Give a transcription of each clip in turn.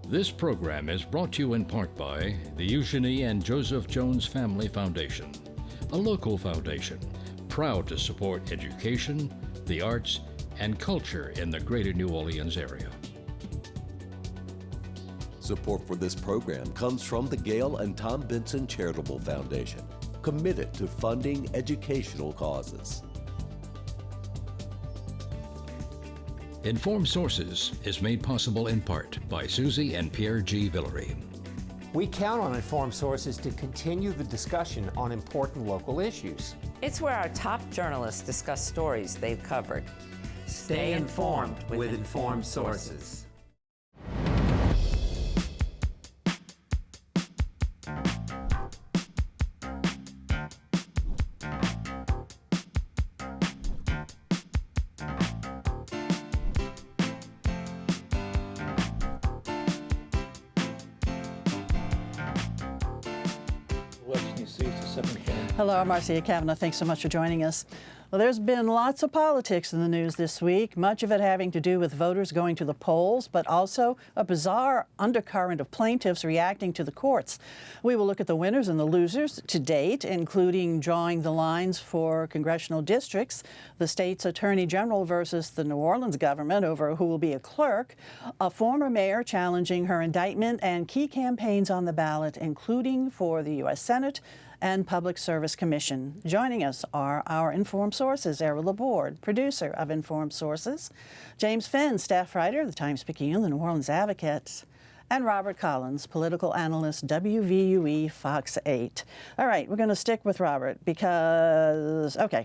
This program is brought to you in part by the Eugenie and Joseph Jones Family Foundation, a local foundation proud to support education, the arts, and culture in the greater New Orleans area. Support for this program comes from the Gail and Tom Benson Charitable Foundation, committed to funding educational causes. Informed Sources is made possible in part by Susie and Pierre G. Villery. We count on Informed Sources to continue the discussion on important local issues. It's where our top journalists discuss stories they've covered. Stay informed with Informed Sources. Hello, I'm Marcia Kavanaugh. Thanks so much for joining us. Well, there's been lots of politics in the news this week, much of it having to do with voters going to the polls, but also a bizarre undercurrent of plaintiffs reacting to the courts. We will look at the winners and the losers to date, including drawing the lines for congressional districts, the state's attorney general versus the New Orleans government over who will be a clerk, a former mayor challenging her indictment, and key campaigns on the ballot, including for the U.S. Senate and Public Service Commission. Joining us are our Informed Sources, ERROL LABORDE, producer of Informed Sources, James Finn, staff writer of the Times-Picayune, the New Orleans Advocate, and Robert Collins, political analyst, WVUE Fox 8. All right, we're going to stick with Robert because, okay,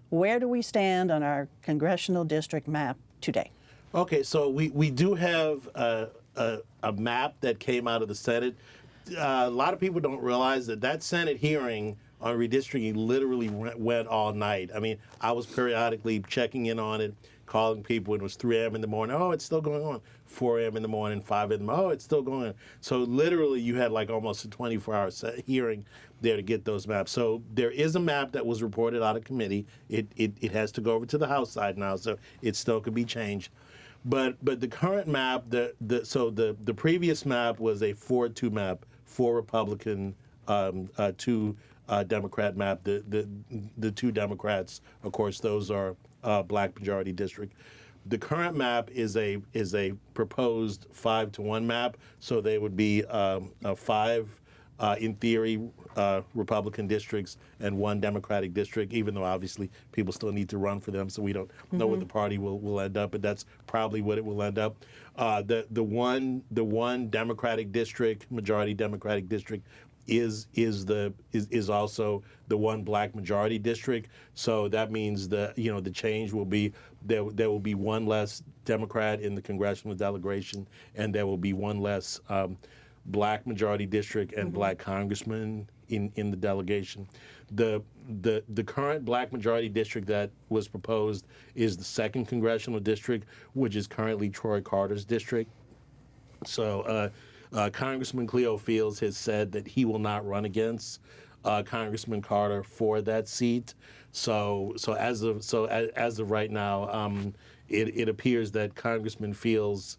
where do we stand on our congressional district map today? Okay, so we do have a map that came out of the Senate. A lot of people don't realize that Senate hearing on redistricting literally went all night. I mean, I was periodically checking in on it, calling people. It was 3 a.m. in the morning. Oh, it's still going on. 4 a.m. in the morning, 5 a.m. Oh, it's still going on. So literally you had like almost a 24-hour hearing there to get those maps. So there is a map that was reported out of committee. It has to go over to the House side now, so it still could be changed. But the current map, the previous map was a 4-2 map, 4 Republican, 2 Democrat map. The 2 Democrats, of course, those are black majority district. The current map is a proposed 5-to-1 map, so they would be 5 in theory Republican districts and 1 Democratic district, even though obviously people still need to run for them, so we don't know what the party will end up, but that's probably what it will end up. The one Democratic district, majority Democratic district, is also the 1 black majority district. So that means the change will be there will be 1 less Democrat in the congressional delegation, and there will be 1 less black majority district and black congressman in the delegation. The current black majority district that was proposed is the 2nd congressional district, which is currently Troy Carter's district. So Congressman Cleo Fields has said that he will not run against Congressman Carter for that seat. So as of right now, it appears that Congressman Fields'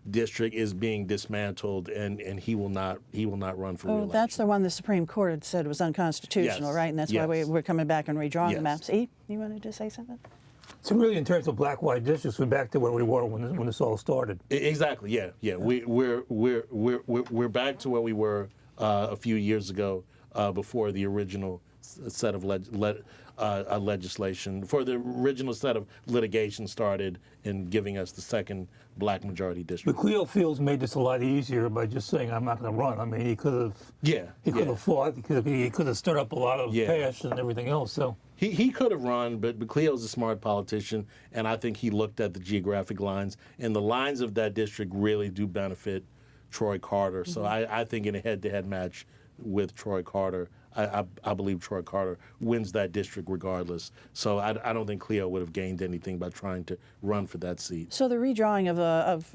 district is being dismantled, and he will not run for re-election. That's the one the Supreme Court had said was unconstitutional, Yes. right? And that's why we're coming back and redrawing the maps. E, you wanted to say something? So really, in terms of black-white districts, we're back to where we were when this all started. Exactly. Yeah. We're back to where we were a few years ago, before the original set of legislation, before the original set of litigation started in giving us the 2nd black majority district. But Cleo Fields made this a lot easier by just saying, "I'm not going to run." I mean, he could have. He could have fought. He could have stirred up a lot of passion and everything else. So. He could have run, but Cleo's a smart politician, and I think he looked at the geographic lines, and the lines of that district really do benefit Troy Carter. So I think in a head-to-head match with Troy Carter, I believe Troy Carter wins that district regardless. So I don't think Cleo would have gained anything by trying to run for that seat. So the redrawing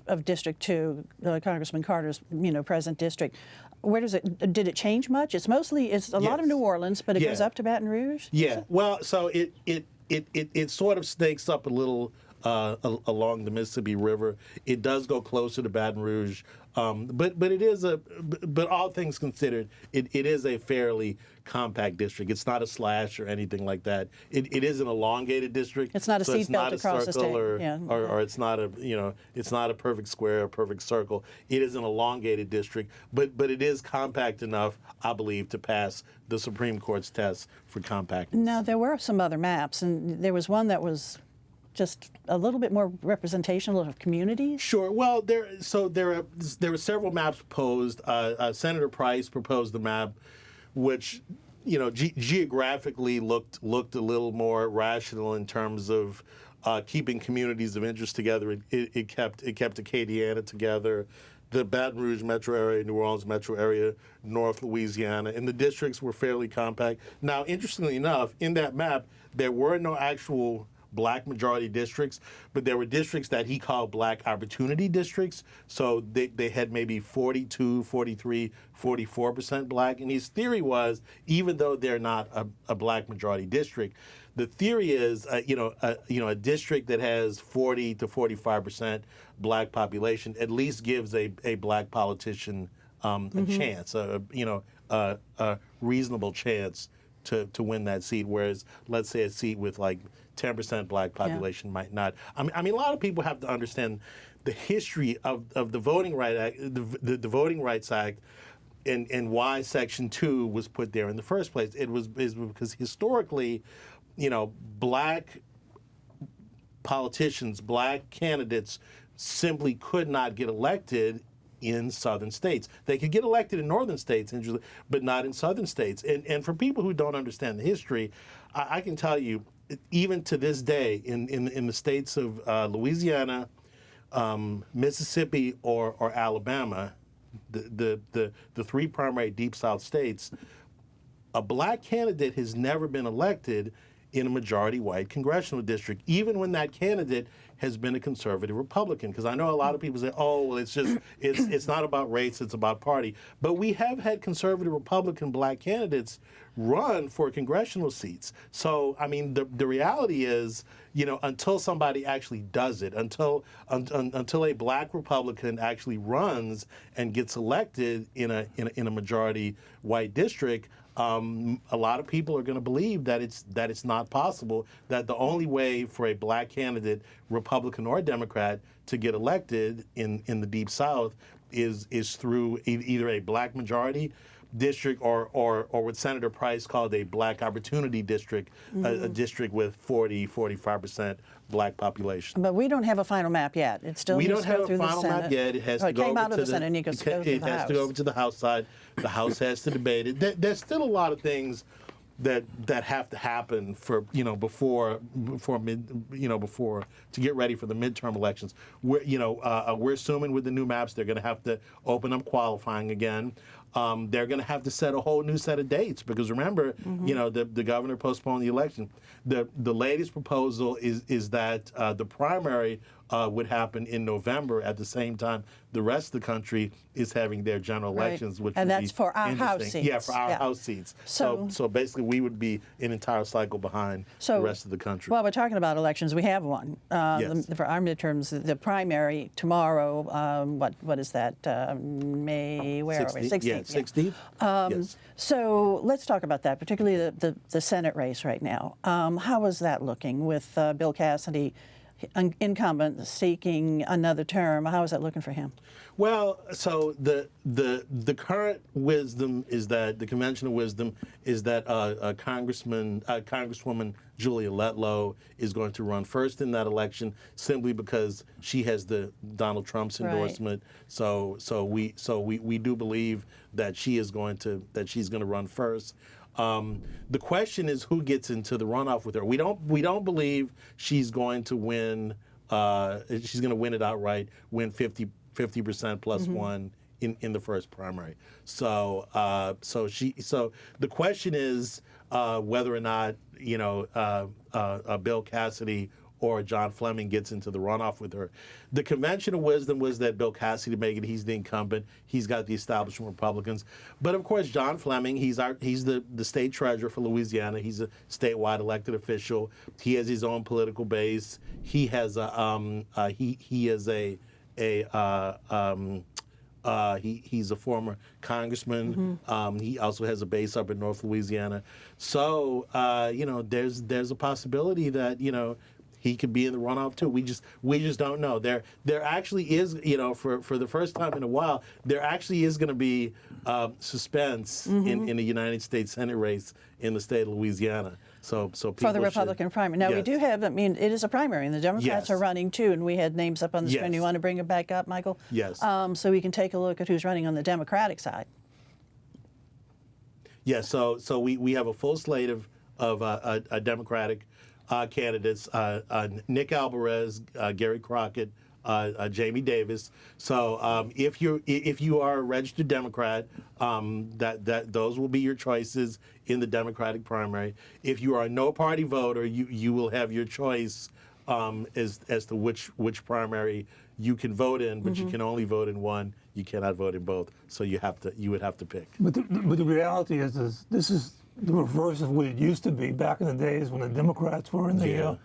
of District 2, Congressman Carter's present district, where does it? Did it change much? It's a lot of New Orleans, but it goes up to Baton Rouge. Yeah. Well, so it sort of snakes up a little along the Mississippi River. It does go closer to Baton Rouge, but it is but all things considered, it is a fairly compact district. It's not a slash or anything like that. It is an elongated district. It's not a seatbelt across the state. Or it's not a it's not a perfect square or perfect circle. It is an elongated district, but it is compact enough, I believe, to pass the Supreme Court's test for compactness. Now, there were some other maps, and there was one that was just a little bit more representational of communities? Sure. Well, there were several maps proposed. Senator Price proposed the map, which, geographically looked a little more rational in terms of keeping communities of interest together. It kept Acadiana together, the Baton Rouge metro area, New Orleans metro area, North Louisiana, and the districts were fairly compact. Now, interestingly enough, in that map, there were no actual black majority districts, but there were districts that he called black opportunity districts. So they had maybe 42, 43, 44% black. And his theory was, even though they're not a black majority district, the theory is, a district that has 40 to 45% black population at least gives a black politician a chance, a reasonable chance to win that seat. Whereas, let's say a seat with like 10% black population might not. I mean, a lot of people have to understand the history of the Voting Rights Act, the Voting Rights Act, and why Section 2 was put there in the first place. Is because historically, black politicians, black candidates simply could not get elected in southern states. They could get elected in northern states, but not in southern states. And for people who don't understand the history, I can tell you, even to this day, in the states of Louisiana, Mississippi, or Alabama, the three primary Deep South states, a black candidate has never been elected in a majority white congressional district, even when that candidate has been a conservative Republican. Because I know a lot of people say, oh, well, it's not about race, it's about party. But we have had conservative Republican black candidates run for congressional seats. So, I mean, the reality is, until somebody actually does it, until a black Republican actually runs and gets elected in a majority white district, a lot of people are going to believe that it's not possible, that the only way for a black candidate, Republican or Democrat, to get elected in the Deep South is through either a black majority district or what Senator Price called a black opportunity district, a district with 45% black population. But we don't have a final map yet. It still we needs don't to go have through a final the Senate. map yet. It has to go came over out of to the Senate and it goes to the House. It has to go over to the House side. The House has to debate it. There's still a lot of things that have to happen for before to get ready for the midterm elections. We're assuming with the new maps they're going to have to open up qualifying again. They're going to have to set a whole new set of dates because remember, the governor postponed the election. The latest proposal is that the primary would happen in November at the same time the rest of the country is having their general elections, which and would that's be for our House interesting. seats. Yeah, for our House seats. So basically, we would be an entire cycle behind the rest of the country. While we're talking about elections, we have one. Yes. For our midterms, the primary tomorrow. What is that? May where 16th, are we? 16th. Yeah, 16th. Yes. So let's talk about that, particularly the Senate race right now. How is that looking with Bill Cassidy, incumbent, seeking another term? How is that looking for him? Well, so the current wisdom is that the conventional wisdom is that Congresswoman Julia Letlow is going to run first in that election simply because she has the Donald Trump's endorsement. Right. So we do believe that she's going to run first. The question is who gets into the runoff with her. We don't believe she's going to win. She's going to win it outright. Win 50% plus one in the first primary. So the question is whether or not Bill Cassidy or John Fleming gets into the runoff with her. The conventional wisdom was that Bill Cassidy make it. He's the incumbent. He's got the establishment Republicans. But of course, John Fleming, he's the state treasurer for Louisiana. He's a statewide elected official. He has his own political base. He has he's a former congressman. He also has a base up in North Louisiana. So there's a possibility that he could be in the runoff too. We just don't know. There actually is, for the first time in a while, there actually is going to be suspense in the United States Senate race in the state of Louisiana. So for the Republican primary. Now, we do have, it is a primary, and the Democrats are running too, and we had names up on the screen. You want to bring it back up, Michael? Yes. So we can take a look at who's running on the Democratic side. Yes, so we have a full slate of Democratic candidates, Nick Alvarez, Gary Crockett, Jamie Davis. So if you are a registered Democrat, those will be your choices in the Democratic primary. If you are a no party voter, you will have your choice as to which primary you can vote in, but you can only vote in one. You cannot vote in both. So you would have to pick. But the reality is this is the reverse of what it used to be back in the days when the Democrats were in the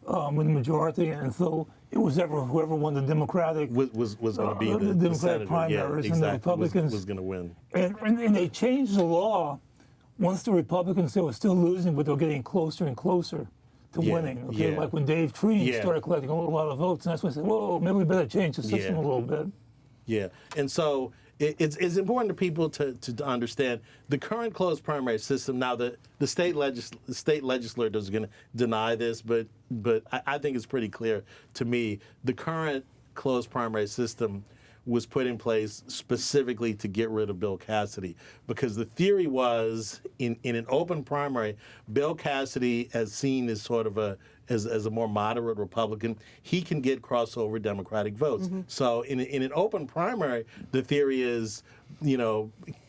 majority, and so it was whoever won the Democratic was going to be the Democratic primaries, and the Republicans was going to win. And they changed the law once the Republicans, they were still losing, but they were getting closer and closer to winning. Okay, like when Dave Treen started collecting a lot of votes, and that's when they said, "Whoa, maybe we better change the system a little bit." Yeah, and so it's important to people to understand the current closed primary system. Now, the state legislature is going to deny this, but I think it's pretty clear to me the current closed primary system was put in place specifically to get rid of Bill Cassidy, because the theory was in an open primary, Bill Cassidy, as seen as sort of as a more moderate Republican, he can get crossover Democratic votes. So in an open primary, the theory is,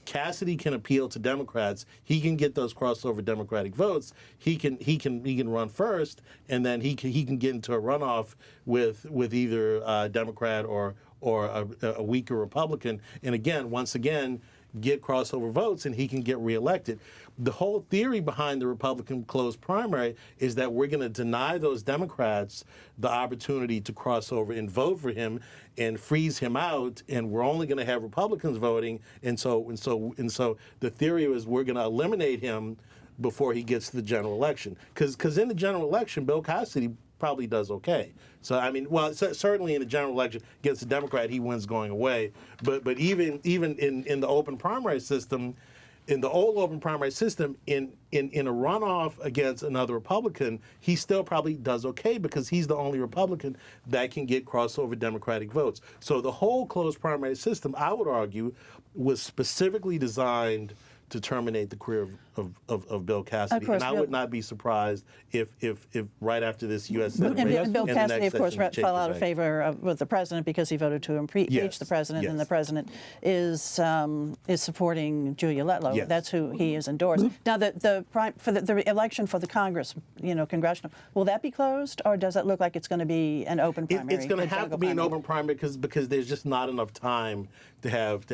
Cassidy can appeal to Democrats. He can get those crossover Democratic votes. He can run first, and then he can get into a runoff with either a Democrat or a weaker Republican, and once again, get crossover votes, and he can get reelected. The whole theory behind the Republican closed primary is that we're going to deny those Democrats the opportunity to cross over and vote for him and freeze him out, and we're only going to have Republicans voting, and so the theory is we're going to eliminate him before he gets to the general election, because in the general election, Bill Cassidy probably does okay. So certainly in the general election against the Democrat, he wins going away. But even in the open primary system, in the old open primary system, in a runoff against another Republican, he still probably does okay because he's the only Republican that can get crossover Democratic votes. So the whole closed primary system, I would argue, was specifically designed to terminate the career of Bill Cassidy. And I would not be surprised if right after this U.S. Senate race, and Bill Cassidy, of course, fell out of favor with the president because he voted to impeach the president, and the president is supporting Julia Letlow. That's who he is endorsed. Now, the election for the Congress, congressional, will that be closed, or does it look like it's going to be an open primary? It's going to have to be an open primary because there's just not enough time to have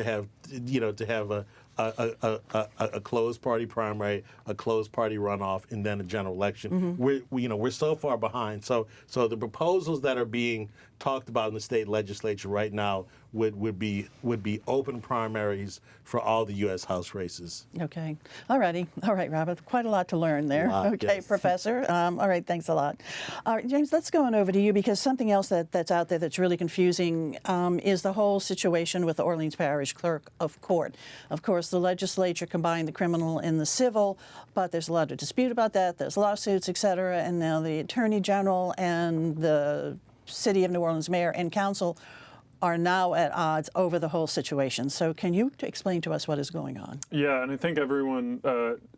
a closed party primary, a closed party runoff, and then a general election. We're so far behind. So the proposals that are being talked about in the state legislature right now would be open primaries for all the U.S. House races. Okay. All righty. All right, Robert. Quite a lot to learn there. Okay, Professor. All right, thanks a lot. All right, James, let's go on over to you, because something else that's out there that's really confusing is the whole situation with the Orleans Parish Clerk of Court. Of course, the legislature combined the criminal and the civil, but there's a lot of dispute about that. There's lawsuits, et cetera, and now the Attorney General and the City of New Orleans mayor and council are now at odds over the whole situation. So can you explain to us what is going on? Yeah, and I think everyone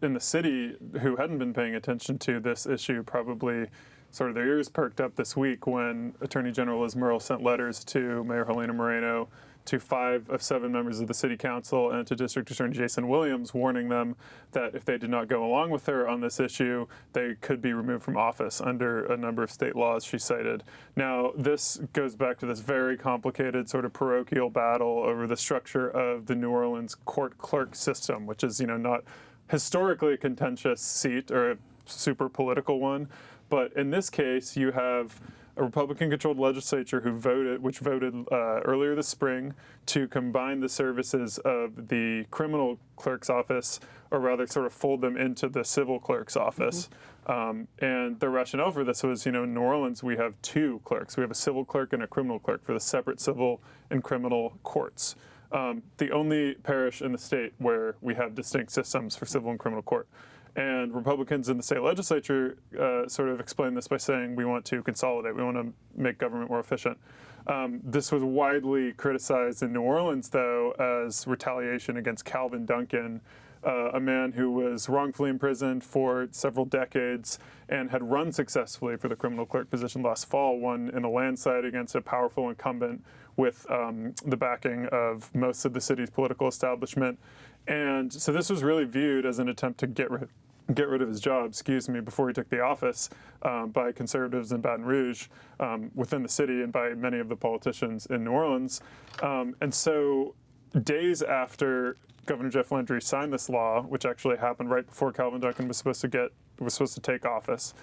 in the city who hadn't been paying attention to this issue probably sort of their ears perked up this week when Attorney General Liz Murrill sent letters to Mayor Helena Moreno to 5 of 7 members of the city council and to District Attorney Jason Williams, warning them that if they did not go along with her on this issue, they could be removed from office under a number of state laws she cited. Now, this goes back to this very complicated sort of parochial battle over the structure of the New Orleans court clerk system, which is, not historically a contentious seat or a super political one. But in this case, you have a Republican-controlled legislature which voted earlier this spring to combine the services of the criminal clerk's office, or rather sort of fold them into the civil clerk's office. And the rationale for this was, in New Orleans, we have 2 clerks. We have a civil clerk and a criminal clerk for the separate civil and criminal courts. The only parish in the state where we have distinct systems for civil and criminal court. And Republicans in the state legislature sort of explained this by saying, we want to consolidate, we want to make government more efficient. This was widely criticized in New Orleans, though, as retaliation against Calvin Duncan, a man who was wrongfully imprisoned for several decades and had run successfully for the criminal clerk position last fall, won in a landslide against a powerful incumbent with the backing of most of the city's political establishment. And so this was really viewed as an attempt to get rid of his job, before he took the office by conservatives in Baton Rouge within the city and by many of the politicians in New Orleans. And so days after Governor Jeff Landry signed this law, which actually happened right before Calvin Duncan was supposed to take office,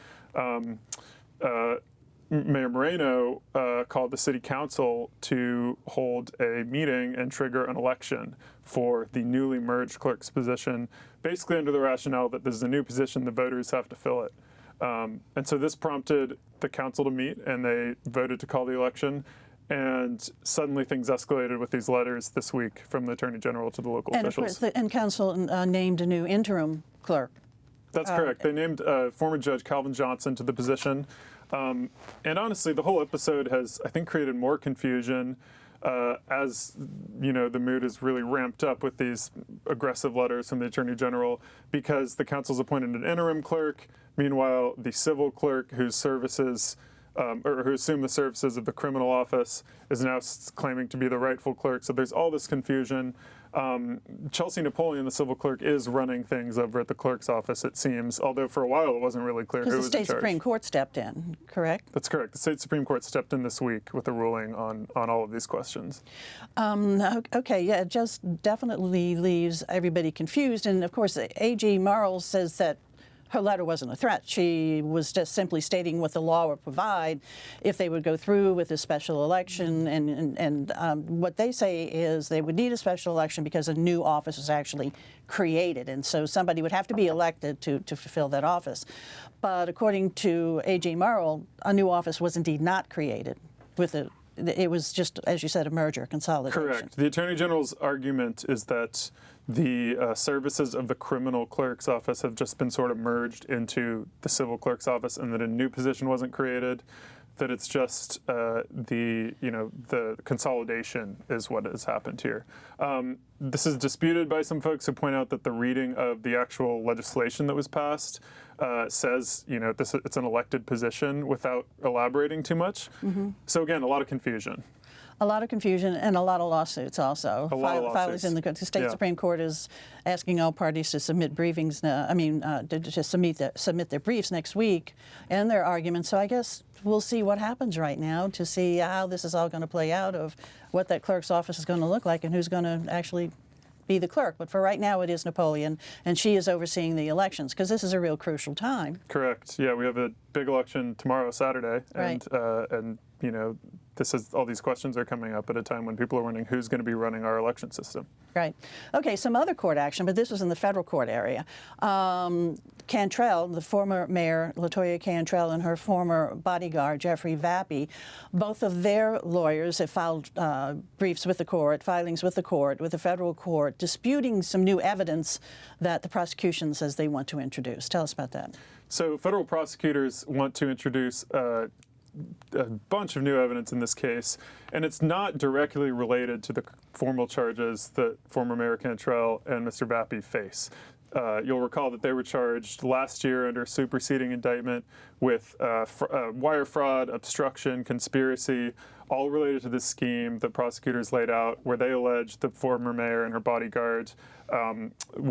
Mayor Moreno called the city council to hold a meeting and trigger an election for the newly merged clerk's position, basically under the rationale that this is a new position, the voters have to fill it. And so this prompted the council to meet, and they voted to call the election. And suddenly things escalated with these letters this week from the Attorney General to the local officials. And of course, the council named a new interim clerk. That's correct. They named former Judge Calvin Johnson to the position. And honestly, the whole episode has, I think, created more confusion as, the mood is really ramped up with these aggressive letters from the Attorney General, because the council's appointed an interim clerk. Meanwhile, the civil clerk whose services or who assumed the services of the criminal office is now claiming to be the rightful clerk. So there's all this confusion. Chelsea Napoleon, the civil clerk, is running things over at the clerk's office, it seems, although for a while it wasn't really clear who was in charge. Because the state Supreme Court stepped in, correct? That's correct. The state Supreme Court stepped in this week with a ruling on all of these questions. Okay, yeah, it just definitely leaves everybody confused. And of course, A.G. Marl says that her letter wasn't a threat. She was just simply stating what the law would provide if they would go through with a special election. And what they say is they would need a special election because a new office was actually created. And so somebody would have to be elected to fulfill that office. But according to A.G. Marl, a new office was indeed not created. It was just, as you said, a merger, a consolidation. Correct. The Attorney General's argument is that the services of the criminal clerk's office have just been sort of merged into the civil clerk's office, and that a new position wasn't created. That it's just the consolidation is what has happened here. This is disputed by some folks who point out that the reading of the actual legislation that was passed says it's an elected position without elaborating too much. Mm-hmm. So again, a lot of confusion. A lot of confusion and a lot of lawsuits also. A lot of lawsuits. The state Supreme Court is asking all parties to submit briefings. To submit their briefs next week and their arguments. So I guess we'll see what happens right now to see how this is all going to play out, of what that clerk's office is going to look like and who's going to actually be the clerk. But for right now, it is Napoleon, and she is overseeing the elections because this is a real crucial time. Correct. Yeah, we have a big election tomorrow, Saturday, right. and all these questions are coming up at a time when people are wondering who's going to be running our election system. Right. Okay, some other court action, but this was in the federal court area. Cantrell, the former mayor, LaToya Cantrell, and her former bodyguard, Jeffrey Vappy, both of their lawyers have filed filings with the court, with the federal court, disputing some new evidence that the prosecution says they want to introduce. Tell us about that. So federal prosecutors want to introduce a bunch of new evidence in this case, and it's not directly related to the formal charges that former Mayor Cantrell and Mr. Vappy face. You'll recall that they were charged last year under a superseding indictment with wire fraud, obstruction, conspiracy, all related to this scheme that prosecutors laid out, where they alleged the former mayor and her bodyguard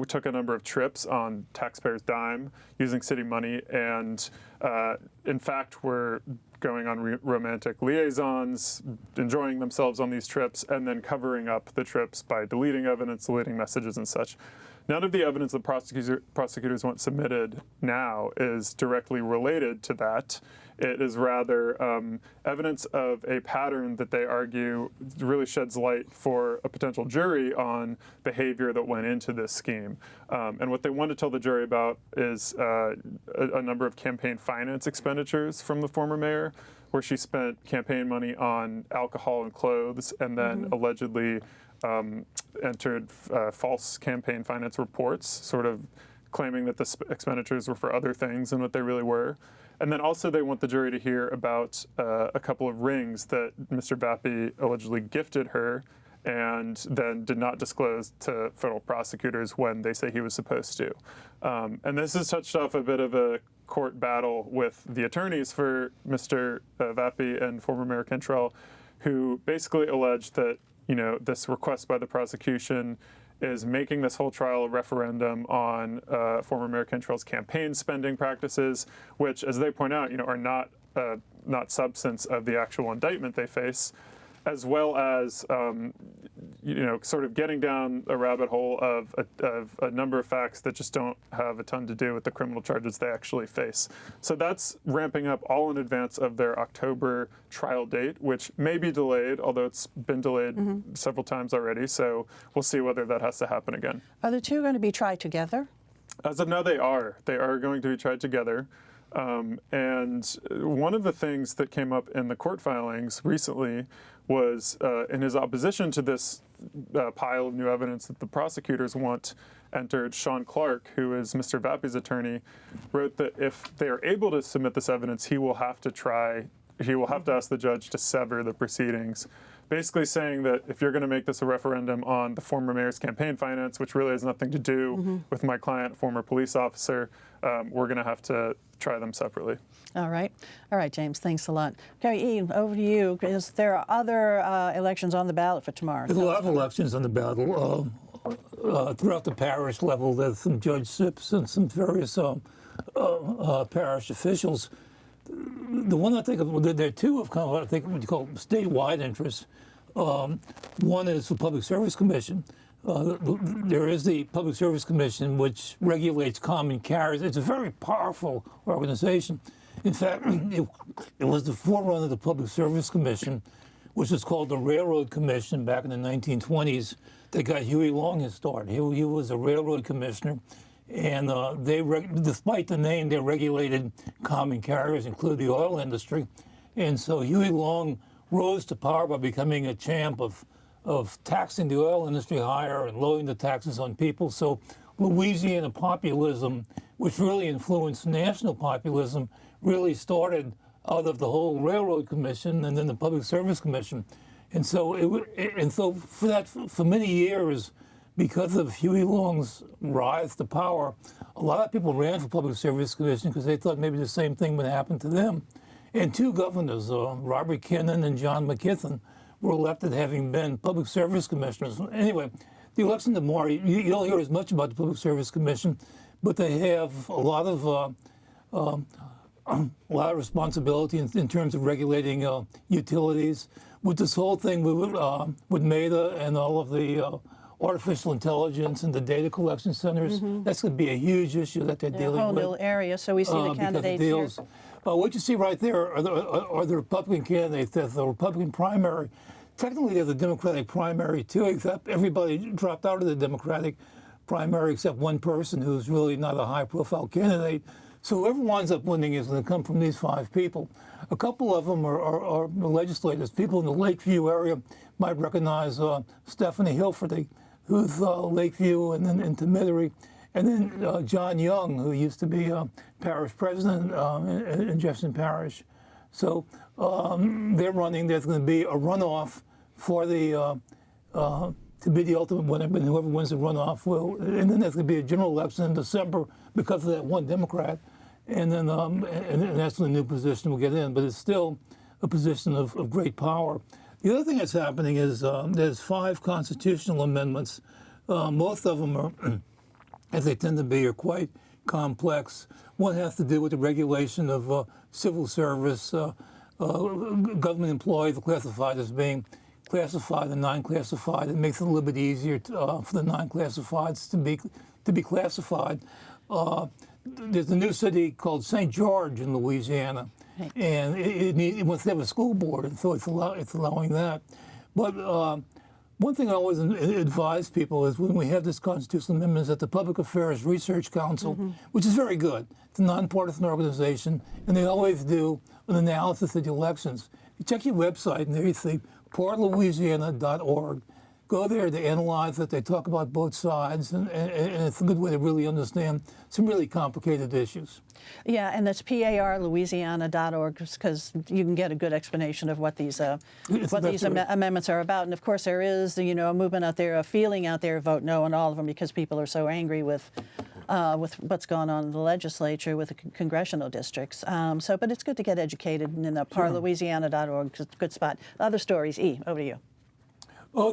took a number of trips on taxpayers' dime using city money, and in fact were going on romantic liaisons, enjoying themselves on these trips, and then covering up the trips by deleting evidence, deleting messages and such. None of the evidence that prosecutors want submitted now is directly related to that. It is rather evidence of a pattern that they argue really sheds light for a potential jury on behavior that went into this scheme. And what they want to tell the jury about is a number of campaign finance expenditures from the former mayor, where she spent campaign money on alcohol and clothes, and then allegedly entered false campaign finance reports, sort of claiming that the expenditures were for other things than what they really were. And then also they want the jury to hear about a couple of rings that Mr. Vappy allegedly gifted her and then did not disclose to federal prosecutors when they say he was supposed to. And this has touched off a bit of a court battle with the attorneys for Mr. Vappy and former Mayor Cantrell, who basically alleged that, you know, this request by the prosecution is making this whole trial a referendum on former Mayor Cantrell's campaign spending practices, which, as they point out, you know, are not substance of the actual indictment they face, as well as you know, sort of getting down a rabbit hole of a number of facts that just don't have a ton to do with the criminal charges they actually face. So that's ramping up all in advance of their October trial date, which may be delayed, although it's been delayed several times already. So we'll see whether that has to happen again. Are the two going to be tried together? As of now, they are. They are going to be tried together. And one of the things that came up in the court filings recently was in his opposition to this pile of new evidence that the prosecutors want entered, Sean CLERK, who is Mr. Vappy's attorney, wrote that if they are able to submit this evidence, he will have to ask the judge to sever the proceedings, basically saying that if you're going to make this a referendum on the former mayor's campaign finance, which really has nothing to do with my client, former police officer, we're going to have to try them separately. All right, James, thanks a lot. Okay, Ian, over to you. Is there other elections on the ballot for tomorrow? There's a lot of elections on the ballot. Throughout the parish level, there's some judge sips and some various parish officials. The one I think of, there are two of kind of what I think what you call statewide interests. One is the Public Service Commission. There is the Public Service Commission, which regulates common carriers. It's a very powerful organization. In fact, it was the forerunner of the Public Service Commission, which was called the Railroad Commission back in the 1920s, that got Huey Long his start. He was a railroad commissioner, and despite the name, they regulated common carriers, including the oil industry. And so Huey Long rose to power by becoming a champ of taxing the oil industry higher and lowering the taxes on people. So Louisiana populism, which really influenced national populism, really started out of the whole Railroad Commission and then the Public Service Commission. And so for many years, because of Huey Long's rise to power, a lot of people ran for Public Service Commission because they thought maybe the same thing would happen to them. And two governors, Robert Kennan and John McKithen, were elected having been Public Service Commissioners. Anyway, the election tomorrow, you don't hear as much about the Public Service Commission, but they have a lot of responsibility in terms of regulating utilities. With this whole thing with MEDA and all of the artificial intelligence and the data collection centers, that's going to be a huge issue that they're dealing with. A whole new area, so we see the candidates here. What you see right there are the Republican candidates. There's the Republican primary. Technically, there's a Democratic primary, too, except everybody dropped out of the Democratic primary except one person who's really not a high-profile candidate. So whoever winds up winning is going to come from these five people. A couple of them are legislators. People in the Lakeview area might recognize Stephanie Hilferty, who's Lakeview and then into Metairie. And then John Young, who used to be parish president in Jefferson Parish. So they're running. There's going to be a runoff for the to be the ultimate winner, but whoever wins the runoff will. And then there's going to be a general election in December because of that one Democrat, and then and that's when the new position will get in. But it's still a position of great power. The other thing that's happening is there's 5 constitutional amendments. Most of them are, as they tend to be, are quite complex. One has to do with the regulation of civil service, government employees classified as being classified and non-classified. It makes it a little bit easier for the non-classifieds to be classified. There's a new city called St. George in Louisiana, right. And it wants to have a school board, and so it's allowing that. But one thing I always advise people is when we have this constitutional amendment is that the Public Affairs Research Council, which is very good, it's a nonpartisan organization, and they always do an analysis of the elections. You check your website, and there you see portlouisiana.org. Go there, they analyze it, they talk about both sides, and it's a good way to really understand some really complicated issues. Yeah, and that's parlouisiana.org because you can get a good explanation of what these amendments are about. And of course, there is a movement out there, a feeling out there, vote no on all of them because people are so angry with what's going on in the legislature with the congressional districts. But it's good to get educated, and parlouisiana.org is a good spot. Other stories, E, over to you. Oh,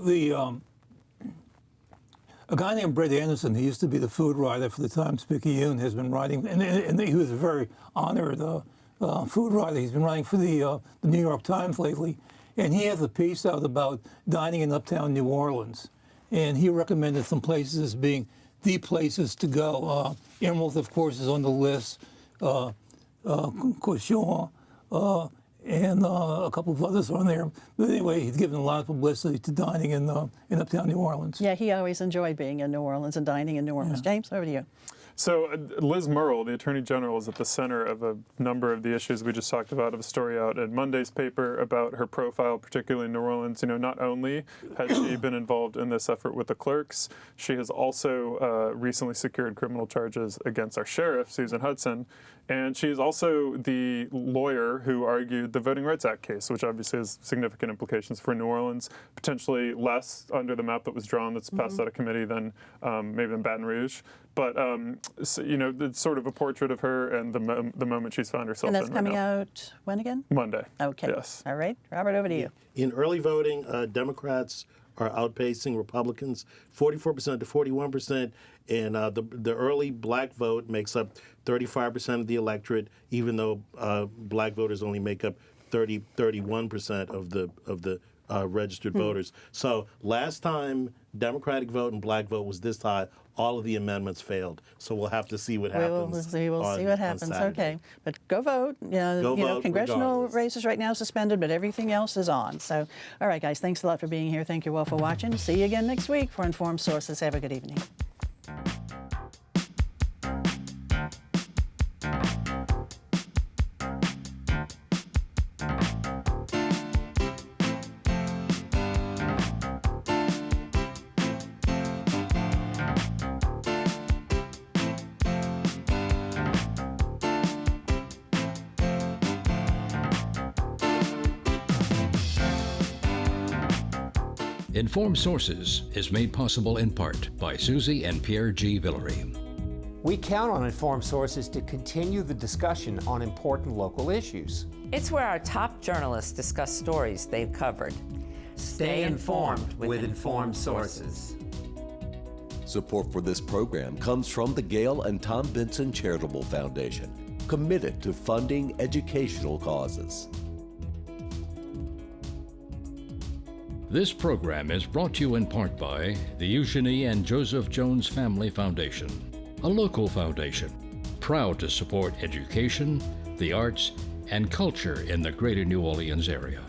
a guy named Brett Anderson, he used to be the food writer for the Times-Picayune, has been writing, and he was a very honored food writer. He's been writing for the New York Times lately, and he has a piece out about dining in uptown New Orleans, and he recommended some places as being the places to go. Emerald, of course, is on the list, Cochon, and a couple of others on there. But anyway, he's given a lot of publicity to dining in uptown New Orleans. Yeah, he always enjoyed being in New Orleans and dining in New Orleans. Yeah. James, over to you. So Liz Murrill, the Attorney General, is at the center of a number of the issues we just talked about, of a story out in Monday's paper about her profile, particularly in New Orleans. Not only has she been involved in this effort with the clerks, she has also recently secured criminal charges against our sheriff, Susan Hudson, and she is also the lawyer who argued the Voting Rights Act case, which obviously has significant implications for New Orleans, potentially less under the map that was drawn that's passed out of committee than maybe than Baton Rouge. But, it's sort of a portrait of her and the moment she's found herself in. And that's coming out when again? Monday. Okay. Yes. All right. Robert, over to you. In early voting, Democrats are outpacing Republicans 44% to 41%, and the early black vote makes up 35% of the electorate, even though black voters only make up 31% of the registered voters. So last time Democratic vote and black vote was this high, all of the amendments failed. So we'll have to see what happens. We'll see what happens. Okay, but go vote. Congressional races right now suspended, but everything else is on. So, all right, guys, thanks a lot for being here. Thank you all for watching. See you again next week for Informed Sources. Have a good evening. Informed Sources is made possible in part by Susie and Pierre G. Villery. We count on Informed Sources to continue the discussion on important local issues. It's where our top journalists discuss stories they've covered. Stay informed with Informed Sources. Support for this program comes from the Gail and Tom Benson Charitable Foundation, committed to funding educational causes. This program is brought to you in part by the Eugenie and Joseph Jones Family Foundation, a local foundation proud to support education, the arts, and culture in the greater New Orleans area.